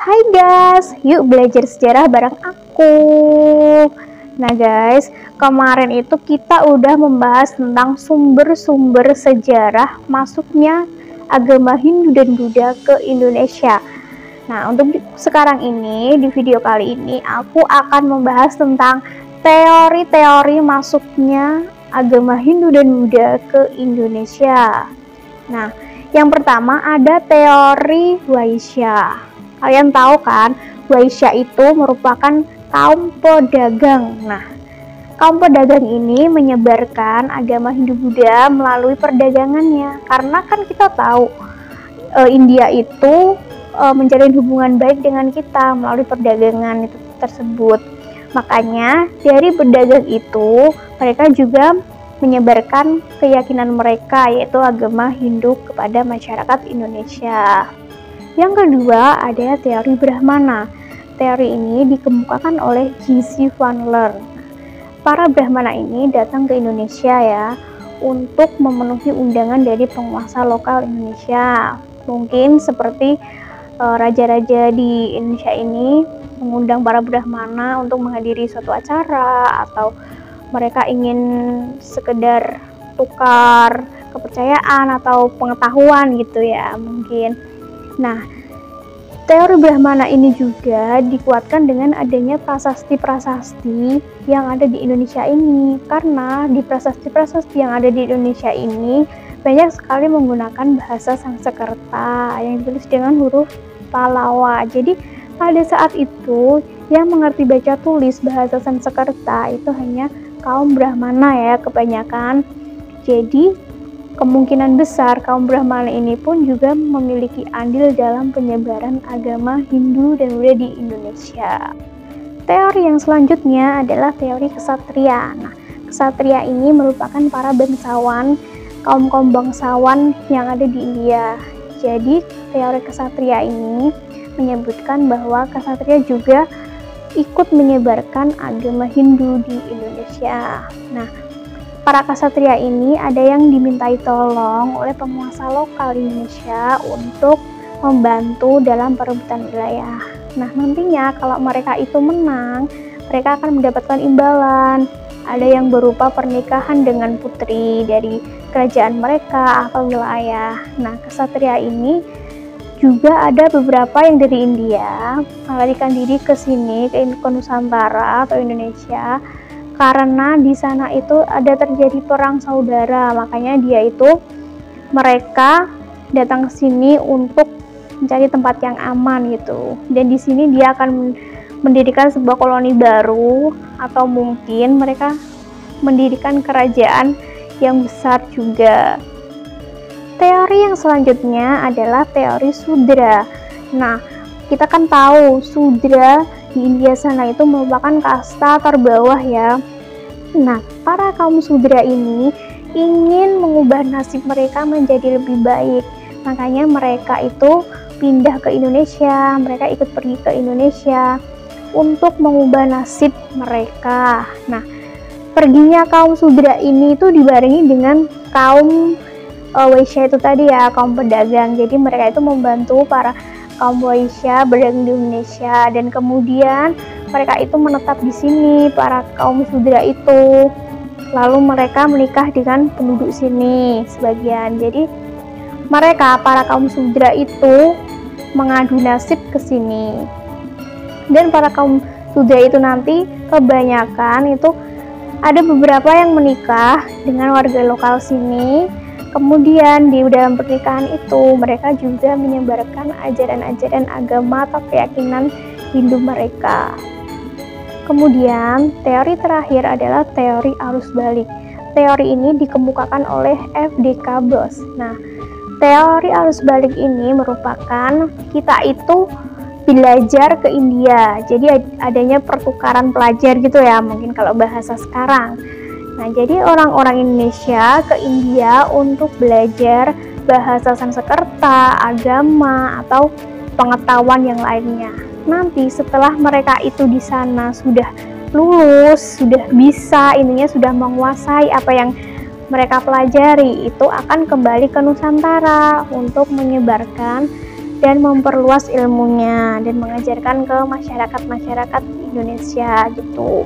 Hai guys, yuk belajar sejarah bareng aku. Nah guys, kemarin itu kita udah membahas tentang sumber-sumber sejarah masuknya agama Hindu dan Buddha ke Indonesia. Nah, untuk sekarang ini, di video kali ini, aku akan membahas tentang teori-teori masuknya agama Hindu dan Buddha ke Indonesia. Nah, yang pertama ada teori Waisya. Kalian tahu kan, Waisya itu merupakan kaum pedagang. Nah, kaum pedagang ini menyebarkan agama Hindu-Buddha melalui perdagangannya. Karena kan kita tahu India itu menjalin hubungan baik dengan kita melalui perdagangan itu tersebut. Makanya dari pedagang itu mereka juga menyebarkan keyakinan mereka, yaitu agama Hindu kepada masyarakat Indonesia. Yang kedua ada teori Brahmana. Teori ini dikemukakan oleh J.C. Van Leer. Para Brahmana ini datang ke Indonesia ya untuk memenuhi undangan dari penguasa lokal Indonesia. Mungkin seperti raja-raja di Indonesia ini mengundang para Brahmana untuk menghadiri suatu acara, atau mereka ingin sekedar tukar kepercayaan atau pengetahuan gitu ya mungkin. Nah, teori Brahmana ini juga dikuatkan dengan adanya prasasti-prasasti yang ada di Indonesia ini. Karena di prasasti-prasasti yang ada di Indonesia ini banyak sekali menggunakan bahasa Sanskerta yang ditulis dengan huruf Pallawa. Jadi pada saat itu yang mengerti baca tulis bahasa Sanskerta itu hanya kaum Brahmana ya kebanyakan. Jadi kemungkinan besar kaum Brahmana ini pun juga memiliki andil dalam penyebaran agama Hindu dan Buddha di Indonesia. Teori yang selanjutnya adalah teori kesatria. Nah, kesatria ini merupakan para bangsawan, kaum-kaum bangsawan yang ada di India. Jadi, teori kesatria ini menyebutkan bahwa kesatria juga ikut menyebarkan agama Hindu di Indonesia. Nah, para kesatria ini ada yang dimintai tolong oleh penguasa lokal Indonesia untuk membantu dalam perebutan wilayah. Nah, nantinya kalau mereka itu menang, mereka akan mendapatkan imbalan. Ada yang berupa pernikahan dengan putri dari kerajaan mereka atau wilayah. Nah, kesatria ini juga ada beberapa yang dari India melarikan diri ke sini, ke Nusantara atau Indonesia, karena di sana itu ada terjadi perang saudara. Makanya mereka datang ke sini untuk mencari tempat yang aman gitu. Dan di sini dia akan mendirikan sebuah koloni baru, atau mungkin mereka mendirikan kerajaan yang besar juga. Teori yang selanjutnya adalah teori Sudra. Nah, kita kan tahu Sudra di India sana itu merupakan kasta terbawah ya. Nah, para kaum Sudra ini ingin mengubah nasib mereka menjadi lebih baik. Makanya mereka itu pindah ke Indonesia, mereka ikut pergi ke Indonesia untuk mengubah nasib mereka. Nah, perginya kaum Sudra ini itu dibarengi dengan kaum Waisya itu tadi ya, kaum pedagang. Jadi mereka itu membantu para kaum Waisya berdagang di Indonesia, dan kemudian mereka itu menetap di sini, para kaum Sudra itu. Lalu mereka menikah dengan penduduk sini sebagian. Jadi mereka, para kaum Sudra itu mengadu nasib ke sini. Dan para kaum Sudra itu nanti kebanyakan itu ada beberapa yang menikah dengan warga lokal sini. Kemudian di dalam pernikahan itu mereka juga menyebarkan ajaran-ajaran agama atau keyakinan Hindu mereka. Kemudian teori terakhir adalah teori arus balik. Teori ini dikemukakan oleh F.D. Bos. Nah, teori arus balik ini merupakan kita itu belajar ke India. Jadi adanya pertukaran pelajar gitu ya, mungkin kalau bahasa sekarang. Nah, jadi orang-orang Indonesia ke India untuk belajar bahasa Sanskerta, agama, atau pengetahuan yang lainnya. Nanti setelah mereka itu di sana sudah lulus, sudah bisa, intinya sudah menguasai apa yang mereka pelajari, itu akan kembali ke Nusantara untuk menyebarkan dan memperluas ilmunya dan mengajarkan ke masyarakat Indonesia gitu.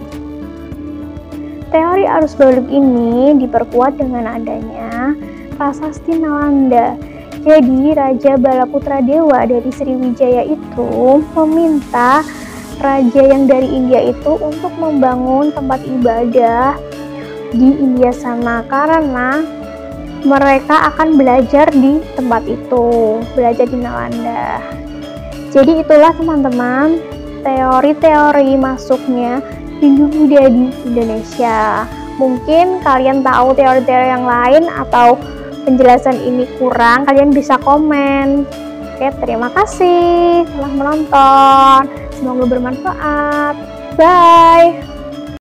Teori arus balik ini diperkuat dengan adanya prasasti Nalanda. Jadi Raja Balaputradewa dari Sriwijaya itu meminta raja yang dari India itu untuk membangun tempat ibadah di India sana karena mereka akan belajar di tempat itu, belajar di Nalanda. Jadi itulah teman-teman teori-teori masuknya Hindu Buddha di Indonesia. Mungkin kalian tahu teori-teori yang lain atau penjelasan ini kurang, kalian bisa komen. Oke, terima kasih telah menonton. Semoga bermanfaat. Bye.